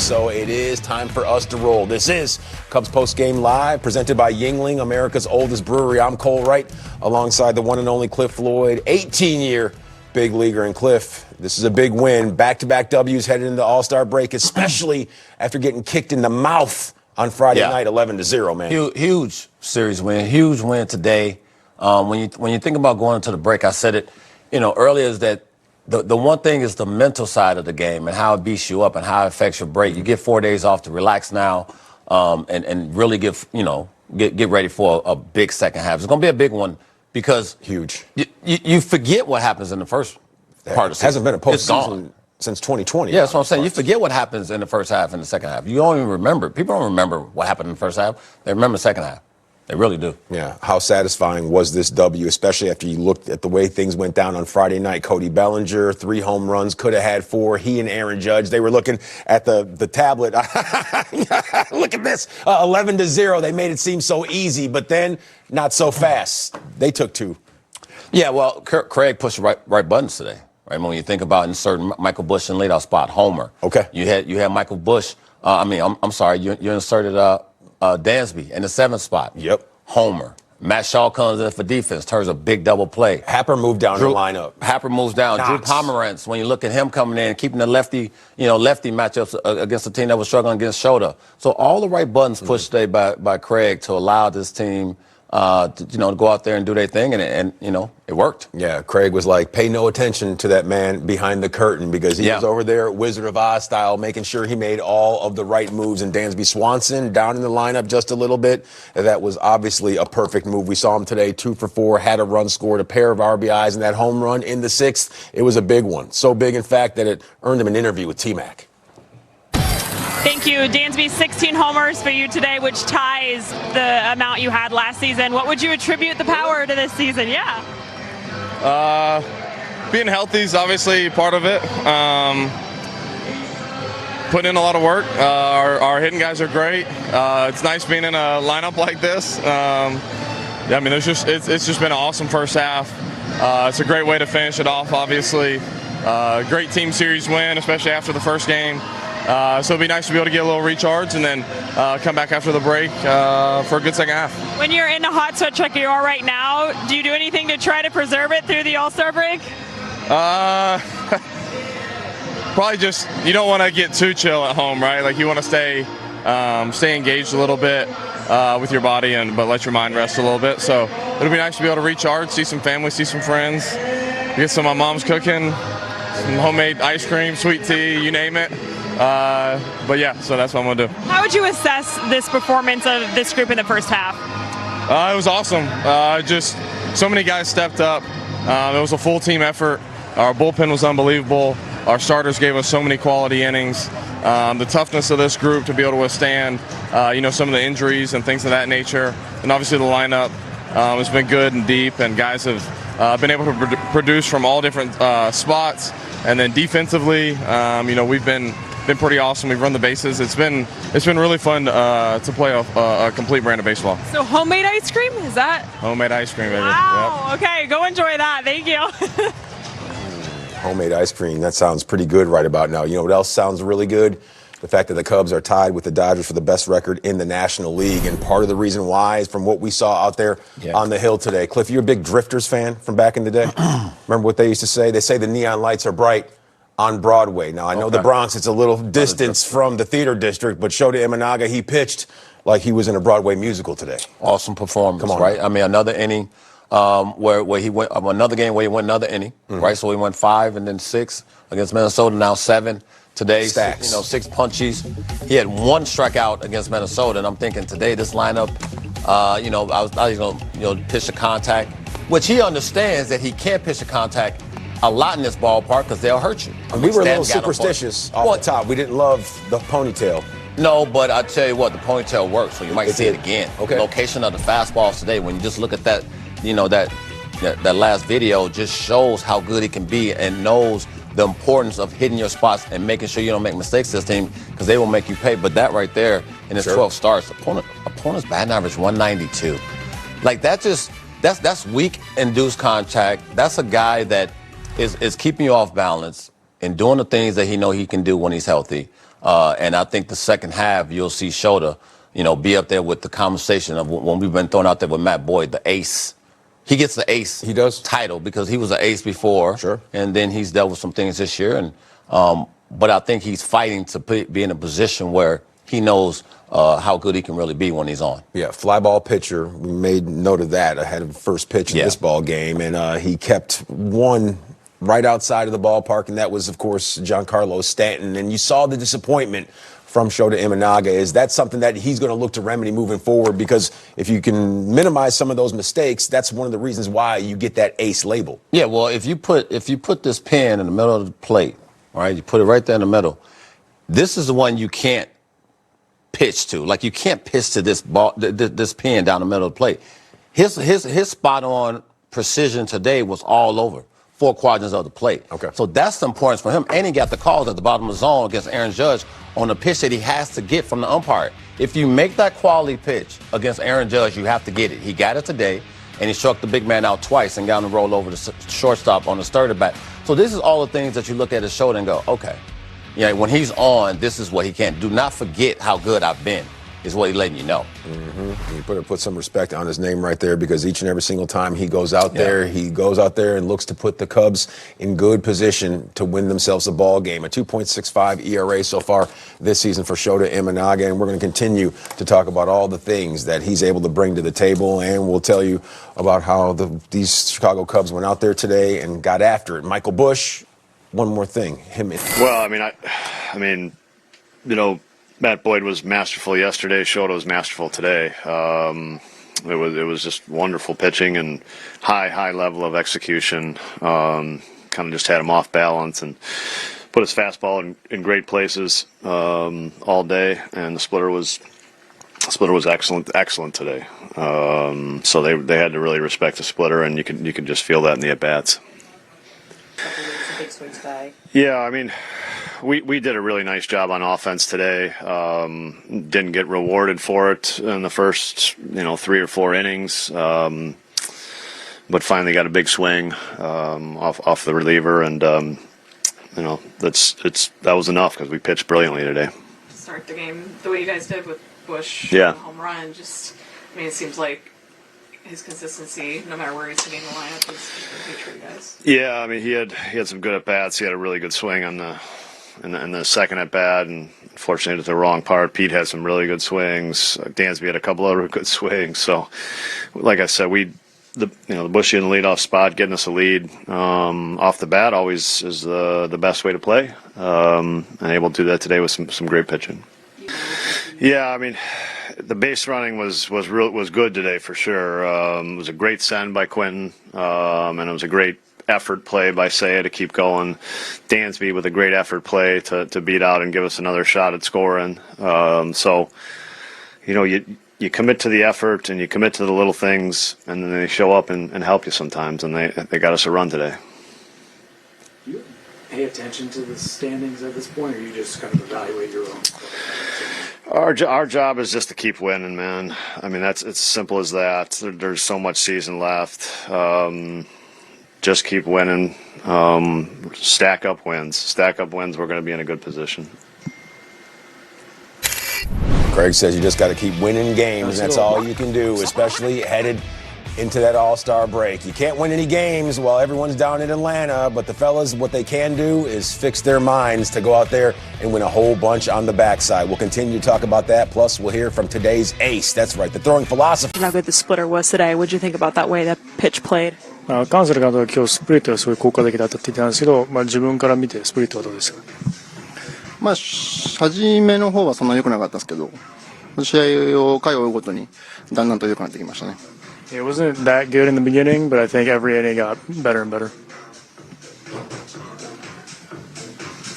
so it is time for us to roll. This is Cubs Postgame Live, presented by Yuengling, America's oldest brewery. I'm Cole Wright, alongside the one and only Cliff Floyd, 18-year big leaguer. And Cliff, this is a big win. Back-to-back W's headed into the All-Star break, especially after getting kicked in the mouth on Friday night, 11-0, man. Huge series win, huge win today. When you think about going into the break, I said it, earlier, is that the one thing is the mental side of the game and how it beats you up and how it affects your break. You get 4 days off to relax now, and really get ready for a big second half. It's going to be a big one because huge. You forget what happens in the first part of the season. Hasn't been a postseason since 2020. Yeah, that's what I'm saying. You forget what happens in the first half and the second half. You don't even remember. People don't remember what happened in the first half. They remember the second half. They really do. Yeah. How satisfying was this W, especially after you looked at the way things went down on Friday night? Cody Bellinger, 3 home runs, could have had 4. He and Aaron Judge, they were looking at the tablet. Look at this. 11-0. They made it seem so easy, but then not so fast. They took 2. Yeah, well, Craig pushed the right buttons today. Right, when you think about inserting Michael Bush in leadoff spot, homer. Okay. You had Michael Bush. I'm sorry. You inserted Dansby in the 7th spot. Yep. Homer. Matt Shaw comes in for defense, turns a big double play. Happer moved down the lineup. Happer moves down. Knox. Drew Pomeranz, when you look at him coming in, keeping the lefty matchups against a team that was struggling against Shota. So all the right buttons pushed today by Craig to allow this team to go out there and do their thing, and it worked. Yeah, Craig was like, pay no attention to that man behind the curtain, because he was over there Wizard of Oz style, making sure he made all of the right moves. And Dansby Swanson down in the lineup just a little bit. That was obviously a perfect move. We saw him today, 2 for 4, had a run scored, a pair of RBIs, and that home run in the 6th, it was a big one. So big, in fact, that it earned him an interview with T-Mac. Thank you. Dansby, 16 homers for you today, which ties the amount you had last season. What would you attribute the power to this season? Yeah. Being healthy is obviously part of it. Putting in a lot of work. Our hitting guys are great. It's nice being in a lineup like this. It's just been an awesome first half. It's a great way to finish it off, obviously. Great team series win, especially after the first game. So it'd be nice to be able to get a little recharge and then come back after the break for a good second half. When you're in a hot sweat like you are right now, do you do anything to try to preserve it through the All-Star break? Probably just, you don't want to get too chill at home, right? Like, you want to stay engaged a little bit with your body, but let your mind rest a little bit. So it'll be nice to be able to recharge, see some family, see some friends, get some of my mom's cooking, some homemade ice cream, sweet tea, you name it. But yeah, so that's what I'm gonna do. How would you assess this performance of this group in the first half? It was awesome. Just so many guys stepped up. It was a full team effort. Our bullpen was unbelievable. Our starters gave us so many quality innings. The toughness of this group to be able to withstand, some of the injuries and things of that nature. And obviously the lineup has been good and deep, and guys have been able to produce from all different spots. And then defensively, we've been pretty awesome. We've run the bases. It's been really fun to play a complete brand of baseball. So homemade ice cream, is that? Homemade ice cream, baby. Wow. Yep. Okay, go enjoy that. Thank you. Homemade ice cream, that sounds pretty good right about now. You know what else sounds really good? The fact that the Cubs are tied with the Dodgers for the best record in the National League. And part of the reason why is from what we saw out there on the hill today. Cliff, you're a big Drifters fan from back in the day? Remember what they used to say? They say the neon lights are bright on Broadway. Now, I know the Bronx, it's a little distance from the theater district, but Shota Imanaga, he pitched like he was in a Broadway musical today. Awesome performance, Come on, right? I mean, another inning where he went, another game where he went another inning, right? So he went 5 and then 6 against Minnesota, now 7 today. Stacks. 6 punchies. He had 1 strikeout against Minnesota, and I'm thinking today this lineup, I was going to pitch a contact, which he understands that he can't pitch a contact a lot in this ballpark because they'll hurt you. We were a little superstitious off the top. We didn't love the ponytail. No, but I tell you what, the ponytail works, so you might see it again. Okay. Location of the fastballs today, when you just look at that, that last video just shows how good he can be and knows the importance of hitting your spots and making sure you don't make mistakes this team, because they will make you pay. But that right there in his 12 starts, opponent's batting average 192. Like that's weak induced contact. That's a guy that is keeping you off balance and doing the things that he know he can do when he's healthy. And I think the second half, you'll see Shota, be up there with the conversation of when we've been thrown out there with Matt Boyd, the ace. He gets the ace title because he was an ace before. Sure. And then he's dealt with some things this year. And but I think he's fighting to be in a position where he knows how good he can really be when he's on. Yeah, fly ball pitcher. We made note of that ahead of the first pitch in this ball game. And he kept one right outside of the ballpark, and that was, of course, Giancarlo Stanton. And you saw the disappointment from Shota Imanaga. Is that something that he's going to look to remedy moving forward? Because if you can minimize some of those mistakes, that's one of the reasons why you get that ace label. Yeah, well, if you put this pin in the middle of the plate, right, you put it right there in the middle, this is the one you can't pitch to. Like, you can't pitch to this ball, this pin down the middle of the plate. His spot on precision today was all over 4 quadrants of the plate. Okay. So that's the importance for him. And he got the calls at the bottom of the zone against Aaron Judge on the pitch that he has to get from the umpire. If you make that quality pitch against Aaron Judge, you have to get it. He got it today, and he struck the big man out twice and got him to roll over the shortstop on the third at bat. So this is all the things that you look at his shoulder and go, okay, when he's on, this is what he can do. Not forget how good I've been. Is what he's letting you know. You put some respect on his name right there, because each and every single time he goes out there, he goes out there and looks to put the Cubs in good position to win themselves a ball game. A 2.65 ERA so far this season for Shota Imanaga, and we're going to continue to talk about all the things that he's able to bring to the table, and we'll tell you about how these Chicago Cubs went out there today and got after it. Michael Busch, one more thing. Well, I mean, Matt Boyd was masterful yesterday. Shota was masterful today. It was just wonderful pitching and high level of execution. Kind of just had him off balance and put his fastball in great places all day. And the splitter was excellent today. So they had to really respect the splitter, and you could just feel that in the at bats. Yeah, we did a really nice job on offense today. Didn't get rewarded for it in the first, 3 or 4 innings, but finally got a big swing off the reliever, and that was enough because we pitched brilliantly today. Start the game the way you guys did with Busch, home run. It seems like his consistency, no matter where he's sitting in the lineup, is good for you guys. Yeah, he had some good at bats. He had a really good swing on the second at bat, and unfortunately at the wrong part. Pete had some really good swings. Dansby had a couple other good swings. So, like I said, the Bushy in the leadoff spot, getting us a lead off the bat always is the best way to play. And able to do that today with some great pitching. Yeah, the base running was good today for sure. It was a great send by Quentin, and it was a great effort play by Seiya to keep going. Dansby with a great effort play to beat out and give us another shot at scoring. So, you commit to the effort and you commit to the little things, and then they show up and help you sometimes, and they got us a run today. Do you pay attention to the standings at this point, or you just kind of evaluate your own? Our job is just to keep winning, man. It's simple as that. There's so much season left. Just keep winning. Stack up wins. We're going to be in a good position. Craig says you just got to keep winning games. That's all you can do, especially headed into that All-Star break. You can't win any games while everyone's down in Atlanta, but the fellas, what they can do is fix their minds to go out there and win a whole bunch on the backside. We'll continue to talk about that. Plus, we'll hear from today's ace. That's right, the throwing philosophy. How good the splitter was today. What did you think about that way that pitch played? カンセル監督は今日スプリットがすごい効果的だったって言ってたんですけど、自分から見てスプリットはどうですか？初めの方はそんな良くなかったんですけど、試合を回を追うごとにだんだんと良くなってきましたね。It wasn't that good in the beginning, but I think every inning got better and better.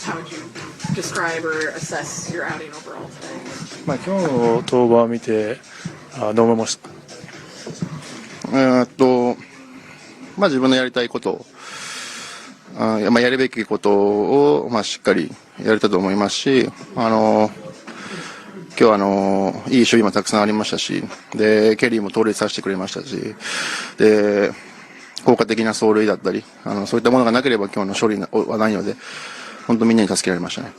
How would you describe or assess your outing overall today? 今日の登板を見てどう思いました？自分のやりたいことを、やるべきことを、しっかりやれたと思いますし、今日いい守備もたくさんありましたし、で、ケリーも盗塁させてくれましたし、で、効果的な走塁だったり、そういったものがなければ今日の勝利はないので、本当みんなに助けられましたね。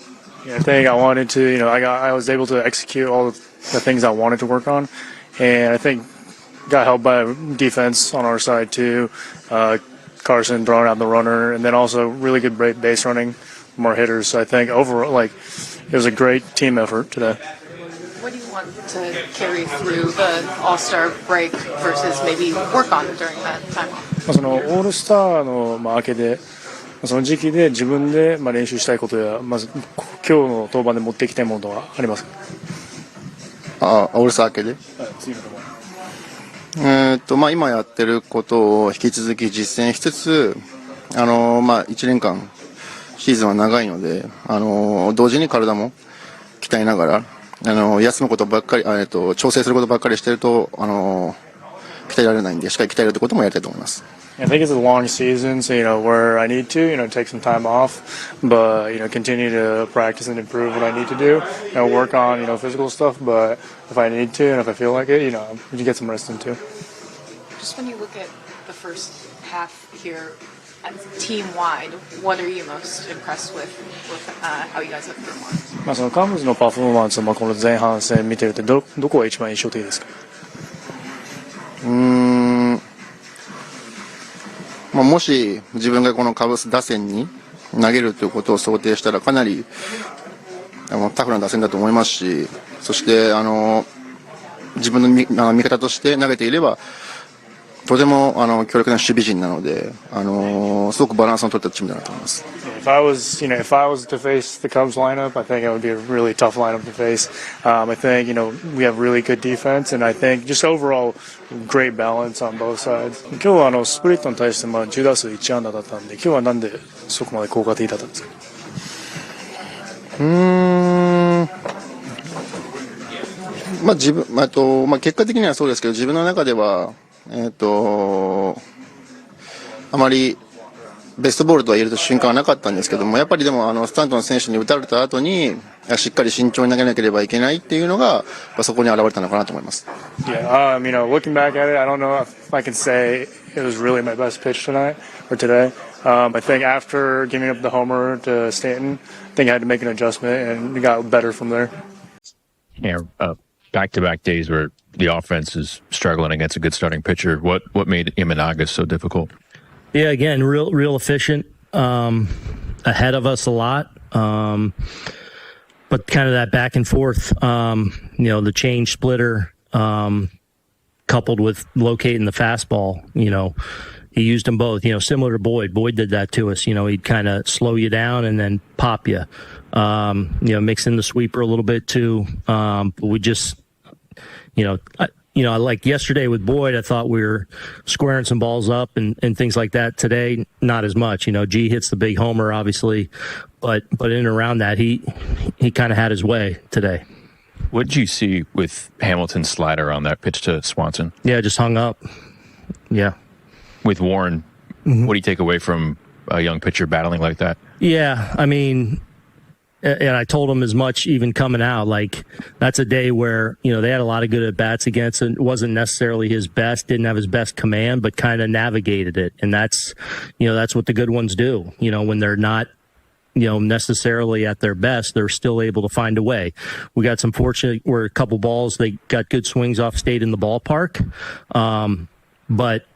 I think I wanted to, I was able to execute all the things I wanted to work on, and I think got helped by defense on our side too. Carson throwing out the runner, and then also really good base running from our hitters. So I think overall, it was a great team effort today. What do you want to carry through the All-Star break versus maybe work on during that time off? そのオールスターの明けで、その時期で自分で練習したいことや、まず今日の登板で持っていきたいものはありますか？オールスター明けで？次の登板。今やってることを引き続き実践しつつ、1年間シーズンは長いので、同時に体も鍛えながら、休むことばっかり、調整することばっかりしてると、鍛えられないんで、しっかり鍛えるってこともやりたいと思います。I think it's a long season, so where I need to, take some time off, but continue to practice and improve what I need to do. Work on physical stuff, but if I need to and if I feel like it, you get some rest in too. Just when you look at the first half here, team-wide, what are you most impressed with how you guys have performed? そのカブスのパフォーマンスをこの前半戦見てるとどこが一番印象的ですか？もし自分がこのカブス打線に投げるということを想定したらかなりタフな打線だと思いますし、そして自分の味方として投げていればとても強力な守備陣なので、すごくバランスの取ったチームだなと思います。If I was to face the Cubs lineup, I think it would be a really tough lineup to face. I think we have really good defense, and I think just overall great balance on both sides. 今日はスプリットに対して10打数1安打だったんで、今日はなんでそこまで効果的だったんですか？結果的にはそうですけど、自分の中ではあまりベストボールとは言える瞬間はなかったんですけども、やっぱりでもスタントの選手に打たれた後にしっかり慎重に投げなければいけないっていうのがそこに現れたのかなと思います。Yeah, looking back at it, I don't know if I can say it was really my best pitch tonight or today. I think after giving up the homer to Stanton, I think I had to make an adjustment and it got better from there. Yeah, back-to-back days where the offense is struggling against a good starting pitcher. What made Imanaga so difficult? Yeah, again, real efficient, ahead of us a lot. But kind of that back and forth, the change splitter, coupled with locating the fastball, he used them both, similar to Boyd. Boyd did that to us. He'd kind of slow you down and then pop you. Mix in the sweeper a little bit too. But we just, like yesterday with Boyd, I thought we were squaring some balls up and things like that. Today, not as much. G hits the big homer, obviously, but in and around that, he kind of had his way today. What did you see with Hamilton's slider on that pitch to Swanson? Yeah, just hung up. Yeah. With Warren, what do you take away from a young pitcher battling like that? Yeah, and I told him as much even coming out, that's a day where, they had a lot of good at-bats against him. It wasn't necessarily his best, didn't have his best command, but kind of navigated it. And that's what the good ones do. When they're not, necessarily at their best, they're still able to find a way. We got some fortunate where a couple balls, they got good swings off, stayed in the ballpark. But,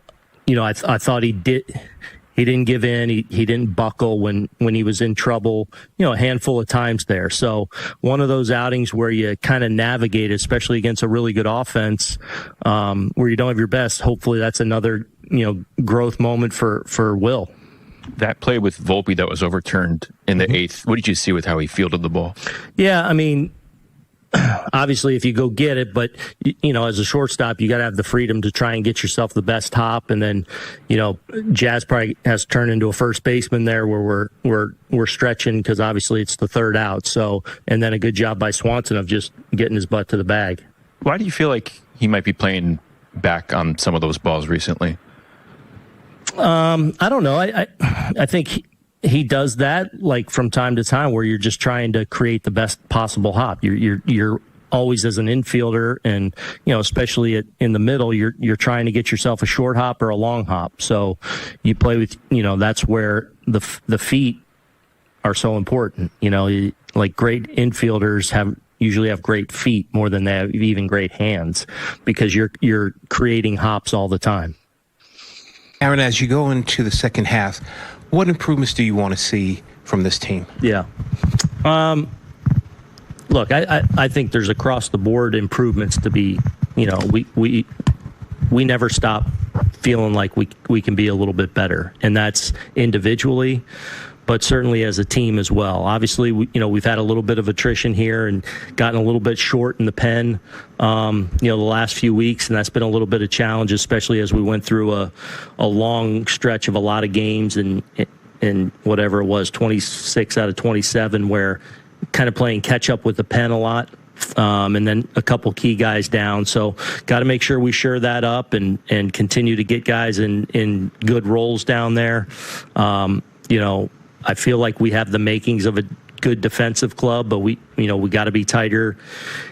I thought he didn't give in. He didn't buckle when he was in trouble, a handful of times there. So one of those outings where you kind of navigate, especially against a really good offense, where you don't have your best. Hopefully that's another, growth moment for Will. That play with Volpe that was overturned in the eighth, what did you see with how he fielded the ball? Yeah, obviously if you go get it, but as a shortstop, you got to have the freedom to try and get yourself the best hop. And then, Jazz probably has turned into a first baseman there where we're stretching because obviously it's the third out. So, and then a good job by Swanson of just getting his butt to the bag. Why do you feel like he might be playing back on some of those balls recently? I don't know. I think he does that from time to time where you're just trying to create the best possible hop. You're always as an infielder and, especially in the middle, you're trying to get yourself a short hop or a long hop. So you play with, that's where the feet are so important. Like great infielders usually have great feet more than they have even great hands, because you're creating hops all the time. Aaron, as you go into the second half, what improvements do you want to see from this team? Yeah. Look, I think there's across the board improvements to be. We never stop feeling like we can be a little bit better, and that's individually, but certainly as a team as well. Obviously, we've had a little bit of attrition here and gotten a little bit short in the pen, the last few weeks, and that's been a little bit of challenge, especially as we went through a long stretch of a lot of games and whatever it was, 26 out of 27, where kind of playing catch up with the pen a lot. And then a couple key guys down. So got to make sure we shore that up and continue to get guys in good roles down there. I feel like we have the makings of a good defensive club, but we got to be tighter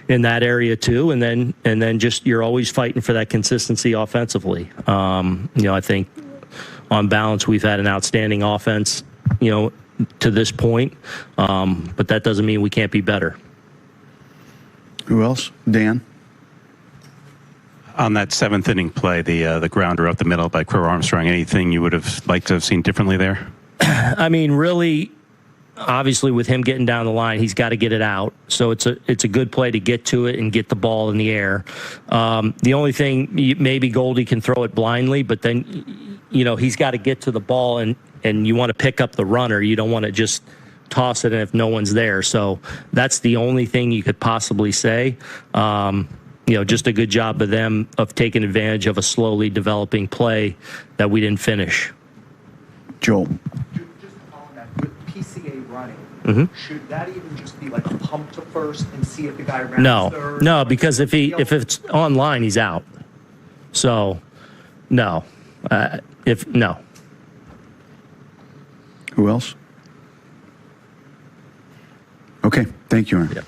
in that area too. And then just, you're always fighting for that consistency offensively. I think on balance, we've had an outstanding offense, to this point. But that doesn't mean we can't be better. Who else? Dan? On that seventh inning play, the grounder up the middle by Crow Armstrong, anything you would have liked to have seen differently there? I mean, really, obviously with him getting down the line, he's got to get it out. So it's a good play to get to it and get the ball in the air. The only thing, maybe Goldie can throw it blindly, but then, he's got to get to the ball and you want to pick up the runner. You don't want to just toss it if no one's there. So that's the only thing you could possibly say. Just a good job of them of taking advantage of a slowly developing play that we didn't finish. Joel. Just on that, with PCA running, should that even just be like a pump to first and see if the guy rounds third? No, because if it's online, he's out. So, no. No. Who else? Okay, thank you, Aaron. Yep.